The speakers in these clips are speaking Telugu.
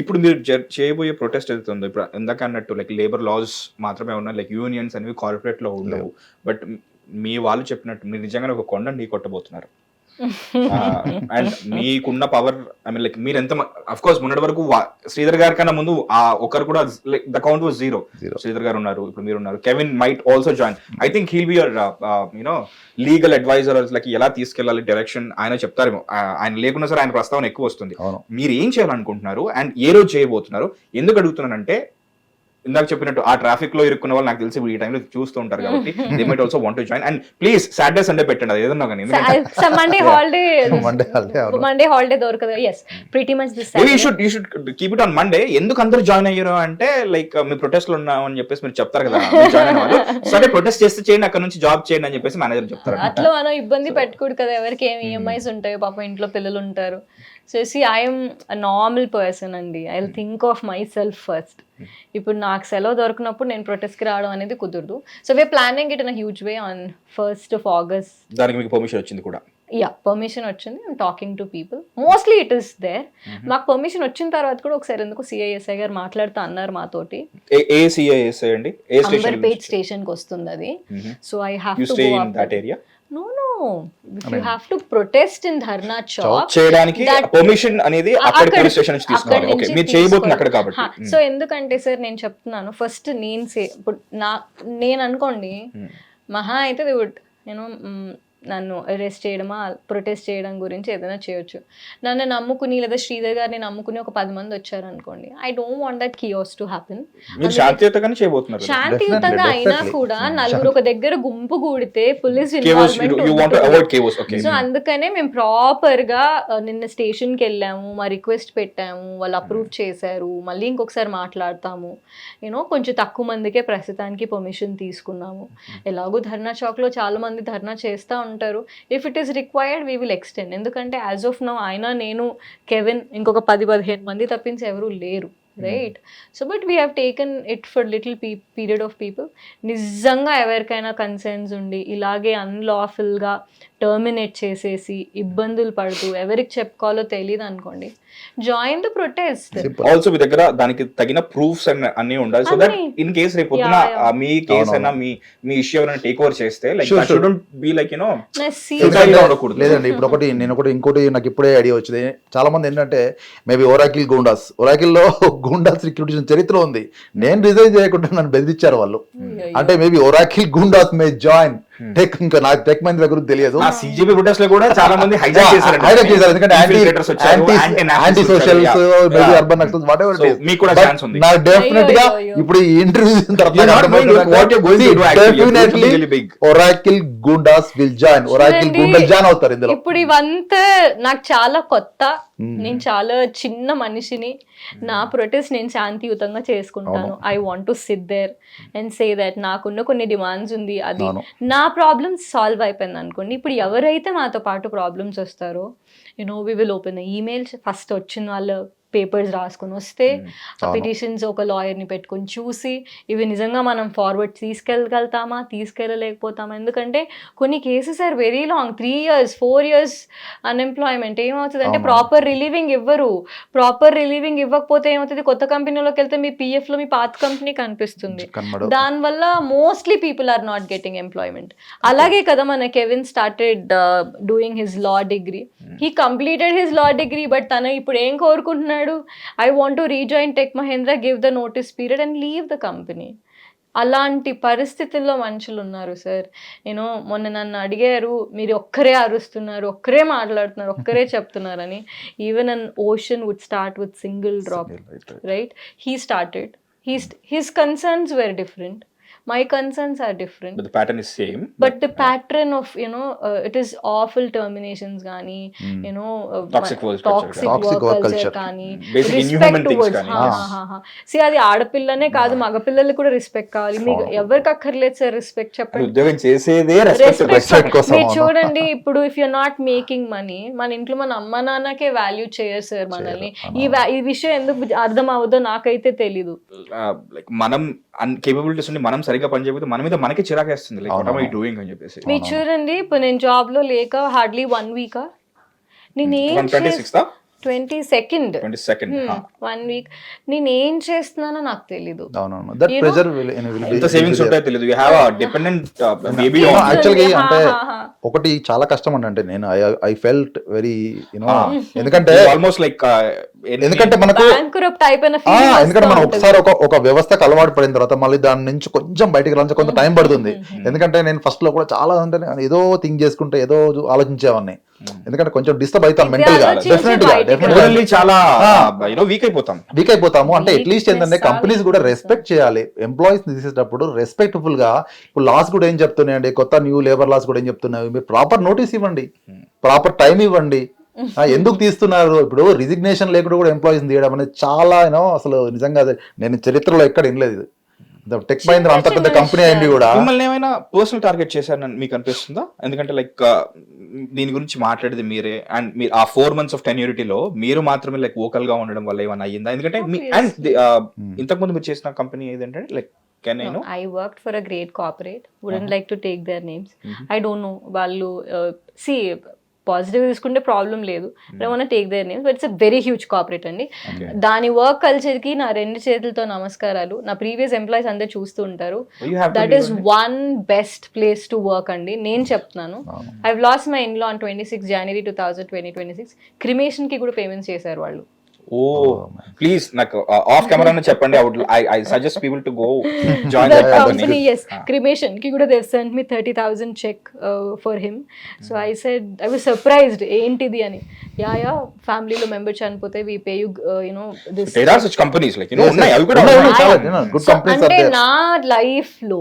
ఇప్పుడు మీరు చేయబోయే ప్రొటెస్ట్ ఏదైతే ఉందో, ఇప్పుడు ఇందాక అన్నట్టు లైక్ లేబర్ లాస్ మాత్రమే ఉన్నాయి, లైక్ యూనియన్స్ అనేవి కార్పొరేట్ లో ఉండవు. బట్ మీ వాళ్ళు చెప్పినట్టు మీరు నిజంగానే ఒక కొండను ఢీ కొట్టబోతున్నారు. అండ్ మీకున్న పవర్, ఐ మీన్ లైక్ మీరు ఎంత, అఫ్ కోర్స్ మొన్నటి వరకు శ్రీధర్ గారి కన్నా ముందు ఆ ఒకరు కూడా like the count was zero. Sridhar గారు ఉన్నారు, ఇప్పుడు మీరు ఉన్నారు, Kevin might also join. I think he'll be your you know legal adviser, like ఎలా తీసుకెళ్ళాలి డైరెక్షన్ ఆయన చెప్తారేమో. ఆయన లేకున్నా సరే ఆయన ప్రస్తావన ఎక్కువ వస్తుంది. మీరు ఏం చేయాలనుకుంటున్నారు అండ్ ఏ రోజు చేయబోతున్నారు? ఎందుకు అడుగుతున్నానంటే ఇందాక చెప్పినట్టు ఆ ట్రాఫిక్ లో ఇరుక్కున్న వాళ్ళు నాకు తెలిసి ఈ టైంలో చూస్తూ ఉంటారు కాబట్టి they might also want to join. And please Saturday Sunday పెట్టండి, అది ఏదన్నా కానీ. మండే హాలిడే దొరకదు. yes pretty much this Saturday. You should keep it on Monday. ఎందుకు అందరూ జాయిన్ అయ్యారు అంటే లైక్ మీ ప్రొటెస్ట్ లో ఉన్నామని చెప్పేసి మీరు చెప్తారు కదా, జాయిన్ అయిన వాళ్ళు సరే ప్రొటెస్ట్ చేస్తే చేయండి, అక్కడ నుంచి జాబ్ చేయండి అని చెప్పేసి మేనేజర్ చెప్తారు. అట్లా మనం ఇబ్బంది పెట్టుకోడు కదా, ఎవరికి ఏమి ఈఎంఐస్ ఉంటాయో, పాపం ఇంట్లో పిల్లలు ఉంటారు. So I'm a normal person అండి. I will think of myself first. ఇప్పుడు నాకు సెలవు దొరికినప్పుడు నేను ప్రొటెస్ట్కి రావడం అనేది కుదరదు. So we're planning it in a huge way on 1st of August. దానికి మీకు పర్మిషన్ వచ్చింది కూడా? యా, పర్మిషన్ వచ్చింది. I'm talking to people, mostly it is there. మాకు పర్మిషన్ వచ్చిన తర్వాత కూడా ఒకసారి ఎందుకు సిఐఎస్ఐ గారు మాట్లాడుతూ అన్నారు మాతోటి. ఏ సిఐఎస్ఐ అండి? అంబర్పేట్ స్టేషన్ కి వస్తుంది అది. So I have to go up that area. No, if you have to protest in Dharna Chowk చేయడానికి పర్మిషన్ అనేది అక్కడ పోలీస్ స్టేషన్ నుంచి తీసుకోవాలి. ఓకే, మీరు చేయబోతున్నారు అక్కడ కాబట్టి. సో ఎందుకంటే సార్ నేను చెప్తున్నాను, ఫస్ట్ నేను అనుకోండి మహా అయితే నన్ను అరెస్ట్ చేయడమా, ప్రొటెస్ట్ చేయడం గురించి ఏదైనా చేయొచ్చు. నన్ను నమ్ముకుని లేదా శ్రీధర్ గారిని నమ్ముకుని ఒక 10 మంది వచ్చారు అనుకోండి, I don't want that QS to happen. శాంతియుతంగా అయినా కూడా నలుగురు ఒక దగ్గర గుంపు కూడితే పోలీస్ ఇన్వాల్వ్మెంట్. సో అందుకనే మేము ప్రాపర్ గా నిన్న స్టేషన్ కి వెళ్ళాము, మా రిక్వెస్ట్ పెట్టాము, వాళ్ళు అప్రూవ్ చేశారు, మళ్ళీ ఇంకొకసారి మాట్లాడతాము. కొంచెం తక్కువ మందికే ప్రస్తుతానికి పర్మిషన్ తీసుకున్నాము. ఎలాగో ధర్నా చౌక్ లో చాలా మంది ధర్నా చేస్తా ఉంటారు. If it is required we will extend. ఎందుకంటే యాజ్ ఆఫ్ నౌ ఆయన, నేను, కెవిన్, ఇంకొక 10-15 మంది తప్పించి ఎవరు లేరు, right? So but we have taken it for little period of people. నిజంగా ఎవరికైనా కన్సర్న్స్ ఉండి ఇలాగే అన్లాఫుల్గా టర్మినేట్ చేసేసి ఇబ్బందులు పడుతూ ఎవరికి చెప్పుకోవాలో తెలియదు అనుకోండి, జాయిన్ ద ప్రొటెస్ట్. ఆల్సో మీ దగ్గర దానికి తగిన ప్రూఫ్స్ అన్ని ఉండాలి. సో దట్ ఇన్ కేస్ రేపు పొద్దున మీ కేస్ అయినా మీ ఇష్యూ ఏమైనా టేక్ ఓవర్ చేస్తే like that shouldn't be like లేదండి. ఇప్పుడు ఇంకోటి నాకు ఇప్పుడే ఐడియా వచ్చింది. చాలా మంది ఏంటంటే మేబీ ఒరాకిల్ ఒరాకిల్లో గూండాస్ రిక్రూటేషన్ చరిత్ర ఉంది. నేను రిజైన్ చేయకుండా నన్ను బెదిరించారు వాళ్ళు. అంటే మేబీ ఒరాకిల్ గూండాస్ మే జాయిన్ టెక్. ఇంకా నాకు టెక్ మంది దగ్గర తెలియదు. సిజేపీ ప్రొటెస్ట్ లో కూడా చాలా మంది హైజాక్ చేశారు. ఎందుకంటే anti socials, maybe urban Naxals, what ever it is. నాకు డెఫినెట్ గా ఇప్పుడు ఈ interview definitely Oracle goondas will join. Oracle goondas join అవుతారు ఇందులో. ఇప్పుడు ఇవంతా నాకు చాలా కొత్త. నేను చాలా చిన్న మనిషిని. నా ప్రొటెస్ట్ నేను శాంతియుతంగా చేసుకుంటాను. I want to sit there and say that నాకున్న కొన్ని డిమాండ్స్ ఉంది, అది నా ప్రాబ్లమ్స్ సాల్వ్ అయిపోయింది అనుకోండి. ఇప్పుడు ఎవరైతే మాతో పాటు ప్రాబ్లమ్స్ వస్తారో we will open emails. First వచ్చిన వాళ్ళ పేపర్స్ రాసుకొని వస్తే ఆ పిటిషన్స్ ఒక లాయర్ని పెట్టుకొని చూసి ఇవి నిజంగా మనం ఫార్వర్డ్ తీసుకెళ్ళలేకపోతామా. ఎందుకంటే కొన్ని cases are very long, 3 years 4 years unemployment. ఏమవుతుంది అంటే ప్రాపర్ రిలీవింగ్ ఇవ్వరు. ప్రాపర్ రిలీవింగ్ ఇవ్వకపోతే ఏమవుతుంది, కొత్త కంపెనీలోకి వెళ్తే మీ PF లో మీ పాత కంపెనీ కనిపిస్తుంది. దానివల్ల mostly people are not getting employment. అలాగే కదా మన Kevin started doing his law degree. He completed his law degree. But తను ఇప్పుడు ఏం కోరుకుంటున్నాడు, I want to rejoin Tech Mahindra, give the notice period and leave the company. అలాంటి పరిస్థితుల్లో మనుషులు ఉన్నారు సార్. మొన్న నన్ను అడిగారు, మీరు ఒక్కరే అరుస్తున్నారు, ఒక్కరే మాట్లాడుతున్నారు, ఒక్కరే చెప్తున్నారని. Even an ocean would start with single drop, right? He started, his concerns were different. My concerns are different. But the pattern is same. But the pattern of, it is awful terminations gaani, toxic work culture gaani, basic inhuman things gaani. See, అది ఆడపిల్లనే కాదు, మగ పిల్లలకి కూడా రెస్పెక్ట్ కావాలి. మీకు ఎవరికి అక్కర్లేదు సార్ రెస్పెక్ట్, చెప్పండి. ఉద్యోగం చేసేదే రెస్పెక్ట్ కోసం. మీరు చూడండి, ఇప్పుడు if you not making money, మన ఇంట్లో మన అమ్మ నాన్నకే వాల్యూ చేయరు సార్ మనల్ని. ఈ విషయం ఎందుకు అర్థం అవ్వదో నాకైతే తెలీదు. లైక్ మనం కేపబిలిటీస్ ఉండి మనం సరిగ్గా పని చేయకపోతే మన మీద మనకి చిరాకేస్తుంది. Like what are I doing అని చెప్పేసి. మీరు చూడండి, ఇప్పుడు నేను జాబ్ లో లేక హార్డ్లీ 1 week నేను 22nd 22nd. 1 week. నేను ఏం చేస్తున్నానో నాకు తెలీదు. అవునవును దట్ You ప్రెజర్ ఎంత సేవింగ్స్ ఉంటాయో తెలియదు. You have a dependent baby Yeah. On. యాక్చువల్గా అంటే Ha, ha, ha. ఒకటి చాలా కష్టం అండి. అంటే నేను ఐ ఫెల్ట్ వెరీ యూనో ఎందుకంటే ఆల్మోస్ట్ లైక్ ఎందుకంటే మనకు Bankrupt అయిపోయిన ఆ, feeling ఎందుకంటే వస్తూ మనం ఉంటుంది. ఒకసారి ఒక వ్యవస్థకు అలవాటు పడిన తర్వాత మళ్ళీ దాని నుంచి కొంచెం బయటికి రావాలంటే కొంత టైం పడుతుంది. ఎందుకంటే నేను ఫస్ట్ లో కూడా చాలా అంటే ఏదో థింక్ చేసుకుంటే ఏదో ఆలోచించేవాడిని. ఎందుకంటే కొంచెం డిస్టర్బ్ అవుతాం ఇది మెంటల్ గా ఆలోచించి డెఫినెట్ గా బయటికి Morally చాలా వీక్ అయిపోతాం. వీక్ అయిపోతాము. అంటే అట్లీస్ట్ ఏంటంటే Weakness కంపెనీస్ కూడా రెస్పెక్ట్ చేయాలి ఎంప్లాయీస్ తీసేటప్పుడు రెస్పెక్ట్ఫుల్ గా. ఇప్పుడు లాస్ కూడా ఏం చెప్తున్నాయండి, కొత్త న్యూ లేబర్ లాస్ కూడా ఏం చెప్తున్నాయి, మీరు ప్రాపర్ నోటీస్ ఇవ్వండి, ప్రాపర్ టైం ఇవ్వండి. ఎందుకు తీస్తున్నారు? ఇప్పుడు రిజిగ్నేషన్ లేకుండా కూడా ఎంప్లాయీస్ తీయడం అనేది చాలా అసలు నిజంగా నేను చరిత్రలో ఎక్కడ వినలేదు ఇది. టెక్ మహీంద్రా అంత పెద్ద కంపెనీ అయింది కూడా మిమ్మల్ని ఏమైనా పర్సనల్ టార్గెట్ చేశారని మీకు అనిపిస్తుందా? ఎందుకంటే లైక్ దీని గురించి మాట్లాడేది మీరే, అండ్ మీరు ఆ 4 months ఆఫ్ టెన్యూరిటీలో మీరు మాత్రమే లైక్ వోకల్ గా ఉండడం వల్ల ఏమైనా అయ్యిందా? ఎందుకంటే అండ్ ఇంతకు ముందు మీరు చేసిన కంపెనీ ఏదంటే like can I No, no? I worked for a great corporate. Wouldn't like to take their names. I don't know. వాళ్ళు see పాజిటివ్ తీసుకుంటే ప్రాబ్లం లేదు. I want take their names, but it's a very huge corporate అండి. దాని వర్క్ కల్చర్ కి నా 2 చేతులతో నమస్కారాలు. నా ప్రీవియస్ ఎంప్లాయీస్ అందరూ చూస్తూ ఉంటారు. That is one best place to work అండి. నేను చెప్తున్నాను. I lost my in law on 26 January 2026. Cremation కి కూడా పేమెంట్స్ చేశారు వాళ్ళు. ఓ ప్లీజ్ నాకు ఆఫ్ కెమెరా చెప్పండి. I suggest people to go join The that company, company. yes, cremation ki kuda they've sent me 30,000 check for him. So I said, I was surprised ఏంటిది అని. Yeah, family lo member చనిపోతే we pay you this. There are such companies like ఉన్నాయి అవి కూడా ఉన్నాయి, ఉన్నాయి. చాలా గుడ్ So కంపెనీస్ ఆర్ అంటే దేర్. నా లైఫ్ లో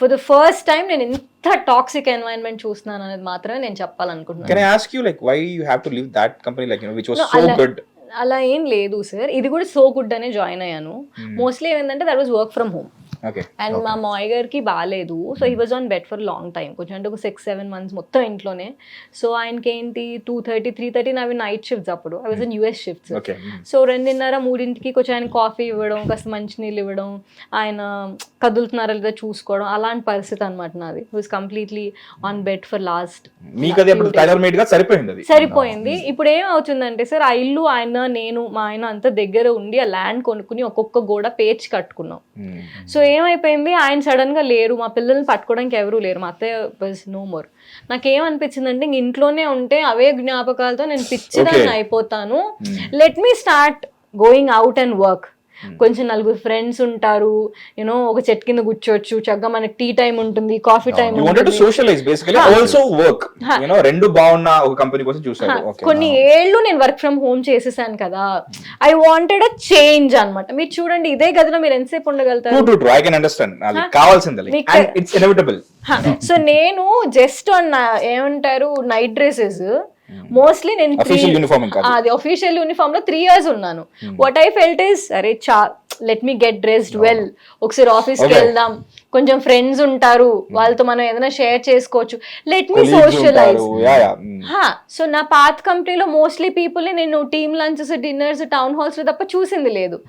ఫర్ ద ఫస్ట్ టైం నేను ఇంత టాక్సిక్ ఎన్వైరన్మెంట్ చూస్తున్నాను అనేది మాత్రమే నేను చెప్పాలనుకుంటున్నాను. Can I ask you like why you have to leave that company like which was No, so good? అలా ఏం లేదు సార్. ఇది కూడా సో గుడ్ అనే జాయిన్ అయ్యాను. మోస్ట్లీ ఏంటంటే that was work from home. Okay. And మా మాయ్ గారికి బాగాలేదు. So he was on bed for long time. కొంచెం అంటే ఒక 6-7 months మొత్తం ఇంట్లోనే. సో ఆయనకి ఏంటి 2:30, 3:30 అవి నైట్ షిఫ్ట్స్. అప్పుడు I was in US shifts. Okay. So 2:30-3 కొంచెం ఆయన కాఫీ ఇవ్వడం, కాస్త మంచినీళ్ళు ఇవ్వడం, ఆయన కదులుతున్నారా లేదా చూసుకోవడం, అలాంటి పరిస్థితి అనమాట నాది. Was completely on bed for last. మీకు అది అప్పుడు టైలర్ మేడ్ గా సరిపోయింది అది. సరిపోయింది. ఇప్పుడు ఏం అవుతుందంటే సార్, ఆ ఇల్లు ఆయన నేను మా ఆయన అంతా దగ్గర ఉండి ఆ ల్యాండ్ కొనుక్కుని ఒక్కొక్క గోడ పేర్చి కట్టుకున్నాం. సో ఏమైపోయింది, ఆయన సడన్ గా లేరు, మా పిల్లల్ని పట్టుకోవడానికి ఎవరు లేరు, మా అత్తయ్య వాజ్ నో మోర్. నాకేమనిపించిందంటే ఇంక ఇంట్లోనే ఉంటే అవే జ్ఞాపకాలతో నేను పిచ్చిదాన్ని అయిపోతాను. Let me start going out and work. కొంచెం నలుగురు ఫ్రెండ్స్ ఉంటారు, ఒక చెట్టు కింద కూర్చోవచ్చు, చక్కగా మనకి టీ టైం ఉంటుంది, coffee time You wanted to socialize basically, also work. రెండు బాగున్న ఒక కంపెనీ కోసం చూసారు. Okay. కొన్ని ఏళ్ళు నేను వర్క్ ఫ్రమ్ హోమ్ చేసేసాను కదా, ఐ వాంటెడ్ అ చేంజ్ అన్నమాట. మీరు చూడండి, ఇదే గదిలో మీరు ఎంతసేపు ఉండగలుగుతారు? True. I can understand. అది కావాల్సిందే. And it's inevitable. సో నేను జస్ట్ ఏమంటారు నైట్ డ్రెస్సెస్ మోస్ట్లీ నేను Official uniform ఇంకా అది. అది అఫీషియల్ యూనిఫామ్ లో 3 years ఉన్నాను. వాట్ ఐ ఫెల్ట్ ఇస్, అరే let me get dressed well, ఒకసారి ఆఫీస్కి వెళ్దాం, కొంచెం ఫ్రెండ్స్ ఉంటారు, వాళ్ళతో మనం ఏదైనా షేర్ చేసుకోవచ్చు, లెట్ మీ సోషలైజ్. సో నా పాత కంపెనీలో మోస్ట్లీ పీపుల్ ని నేను team lunches, dinners, town halls లో తప్ప చూసింది లేదు.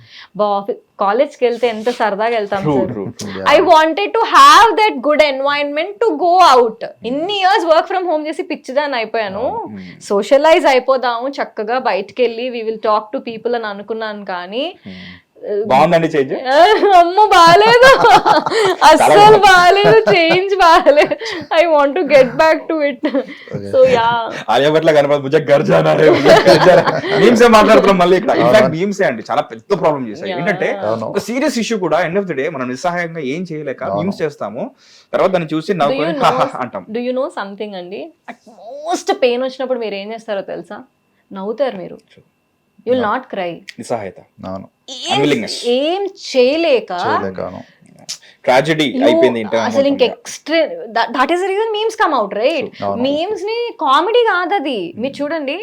కాలేజ్కి వెళ్తే ఎంత సరదాగా వెళ్తాం sir. I wanted to have that good environment to go out. ఇన్ని ఇయర్స్ వర్క్ ఫ్రమ్ హోమ్ చేసి పిచ్చిదాన్ని అయిపోయాను. సోషలైజ్ అయిపోదాము, చక్కగా బయటకు వెళ్ళి we will talk to people అని అనుకున్నాను. కానీ బాగుందండి చేంజ్. అమ్మో బాగాలేదు, అస్సలు బాగాలేదు, చేంజ్ బాగాలేదు. I want to get back to it. So yeah, ఆలియాభట్ల కనపడదు, ముజ గర్జానా మీమ్స్ మాట్లాడుతున్నాం మళ్ళీ ఇక్కడ. ఇన్ఫాక్ట్ మీమ్స్ అండి చాలా పెద్ద ప్రాబ్లం చేశాయి. ఏంటంటే ఒక సీరియస్ ఇష్యూ కూడా ఎండ్ ఆఫ్ ది డే మనం నిస్సహాయంగా ఏం చేయలేక మీమ్స్ చేస్తాము, తర్వాత దాన్ని చూసి నవ్వుకొని అంటాం. డూ యు నో సంథింగ్ అండి, అట్ మోస్ట్ పెయిన్ వచ్చినప్పుడు మీరు ఏం చేస్తారో తెలుసా? నవ్వుతారు మీరు. You will not cry. నిస్సహాయత, ఏం చేయలేక ట్రాజెడీ అయిపోయింది అసలు ఇంక extreme. That is the reason memes come out, right? Memes ని కామెడీ కాదు అది. మీరు చూడండి,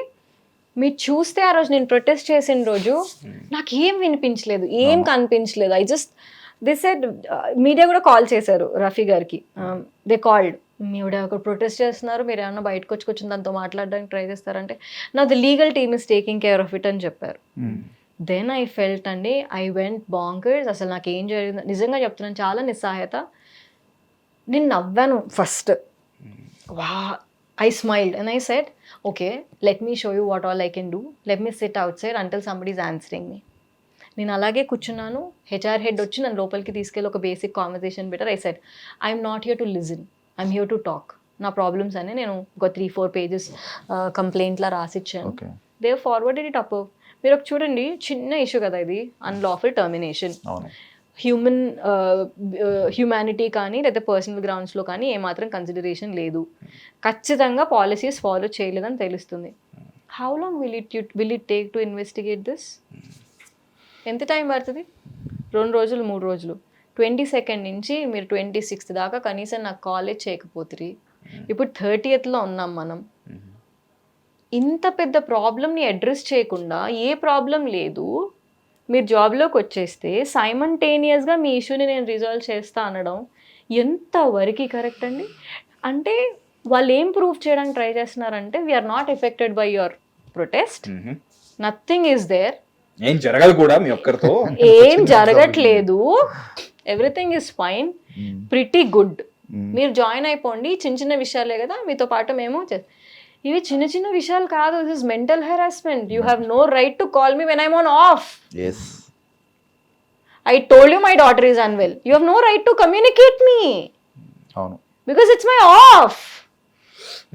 మీరు చూస్తే ఆ రోజు నేను ప్రొటెస్ట్ చేసిన రోజు నాకు ఏం వినిపించలేదు, ఏం కనిపించలేదు. I just they said, media కూడా కాల్ చేశారు రఫీ గారికి. దే కాల్డ్, మీవిడ ఒక ప్రొటెస్ట్ చేస్తున్నారు, మీరు ఏమన్నా బయటకు వచ్చి దాంతో మాట్లాడడానికి ట్రై చేస్తారంటే, నా the legal team is taking care of it అని చెప్పారు. దెన్ ఐ ఫెల్ట్ అండి, ఐ వెంట్ బాంకర్స్. అసలు నాకు ఏం జరిగింది నిజంగా చెప్తున్నాను, చాలా నిస్సహాయత. నేను నవ్వాను ఫస్ట్. వా, I smiled and I said, okay, let me show you what all I can do. Let me sit outside until somebody is answering me. నేను అలాగే కూర్చున్నాను. హెచ్ఆర్ హెడ్ వచ్చి నన్ను లోపలికి తీసుకెళ్ళి ఒక basic conversation better. I said, I'm not here to listen, I'm here to talk. నా ప్రాబ్లమ్స్ అని నేను ఒక 3-4 pages కంప్లైంట్లా రాసిచ్చాను. They forwarded it up. మీరు ఒక చూడండి, చిన్న ఇష్యూ కదా ఇది, అన్లాఫుల్ టర్మినేషన్. హ్యూమానిటీ కానీ లేదా పర్సనల్ గ్రౌండ్స్లో కానీ ఏమాత్రం కన్సిడరేషన్ లేదు. ఖచ్చితంగా పాలసీస్ ఫాలో చేయలేదని తెలుస్తుంది. How long will it take to investigate this? ఎంత టైం పడుతుంది? 2 రోజులు 3 రోజులు. 22nd నుంచి మీరు 26th దాకా కనీసం నాకు కాలేజ్ చేయకపోతుంది. ఇప్పుడు 30th ఉన్నాం మనం. ఇంత పెద్ద ప్రాబ్లమ్ని అడ్రస్ చేయకుండా ఏ ప్రాబ్లం లేదు, మీరు జాబ్లోకి వచ్చేస్తే సైమల్టేనియస్గా మీ ఇష్యూని నేను రిజాల్వ్ చేస్తా అనడం ఎంతవరకు కరెక్ట్ అండి? అంటే వాళ్ళు ఏం ప్రూవ్ చేయడానికి ట్రై చేస్తున్నారంటే we're not affected by your protest, nothing is there, ఏం జరగదు కూడా మీ ఒక్కరితో, ఏం జరగట్లేదు, everything is fine, pretty good, మీరు జాయిన్ అయిపోండి, చిన్న చిన్న విషయాలే కదా, మీతో పాటు మేము ఇవి చిన్న చిన్న విషయాలు కాదు. This is mental harassment. You have no right to call me when I'm on off. I told you my daughter is unwell. You have no right to communicate me because it's my off.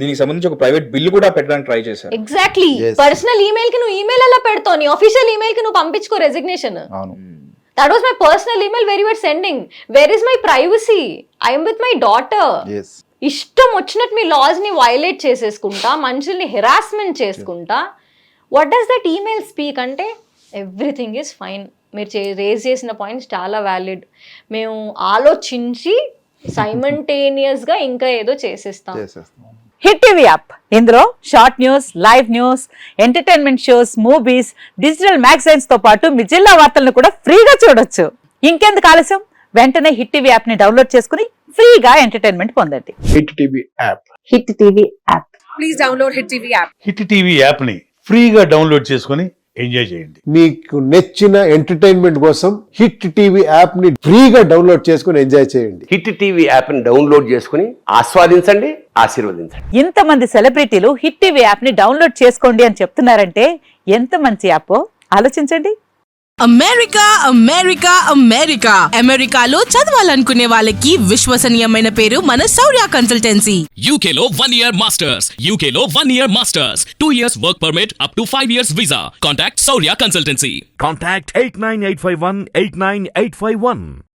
దీనికి సంబంధించి ఒక ప్రైవేట్ బిల్లు కూడా పెట్టడానికి ట్రై చేశారు. ఎగ్జాక్ట్లీ. పర్సనల్ ఈమెయిల్ కి నువ్వు ఈమెయిల్ ఎలా పెడతావు? నీ ఆఫీషియల్ ఈమెయిల్ కి నువ్వు పంపించుకో resignation. That was my personal email where you were sending. Where is my privacy? I am with my daughter. ఇష్టం వచ్చినట్టు మీ లాస్ని వైలేట్ చేసేసుకుంటా, మనుషుల్ని హెరాస్మెంట్ చేసుకుంటా. What does that email speak అంటే ఎవ్రీథింగ్ ఈజ్ ఫైన్. మీరు రేజ్ చేసిన పాయింట్స్ చాలా వ్యాలిడ్. మేము ఆలోచించి సైమల్టేనియస్గా ఇంకా ఏదో చేసేస్తాం. హిట్ టీవీ యాప్, ఇందులో short news, live news, entertainment shows, movies, digital magazines తో పాటు మీ జిల్లా వార్తలను కూడా ఫ్రీగా చూడొచ్చు. ఇంకెందుకు ఆలస్యం, వెంటనే హిట్ టీవీ యాప్ ని డౌన్లోడ్ చేసుకుని ఫ్రీగా ఎంటర్టైన్మెంట్ పొందండి. Hit TV app, hit TV app, please download hit TV app. Hit TV app ని ఫ్రీగా డౌన్లోడ్ చేసుకుని ఎంజాయ్ చేయండి. మీకు నచ్చిన ఎంటర్టైన్మెంట్ కోసం హిట్ టీవీ యాప్ ని ఫ్రీగా డౌన్లోడ్ చేసుకుని ఎంజాయ్ చేయండి. హిట్ టీవీ యాప్ ని డౌన్లోడ్ చేసుకుని ఆస్వాదించండి, ఆశీర్వదించండి. ఇంతమంది సెలబ్రిటీలు హిట్ టీవీ యాప్ ని డౌన్లోడ్ చేసుకోండి అని చెప్తున్నారంటే ఎంత మంచి యాప్ ఆలోచించండి. అమెరికా అమెరికా అమెరికా అమెరికాలో చదవాలనుకునే వాళ్ళకి విశ్వసనీయమైన పేరు మన శౌర్య కన్సల్టెన్సీ. UK లో 1 year masters, UK లో 1 year masters, 2 years work permit up to 5 years visa. Contact Saurya Consultancy. Contact 89851 89851.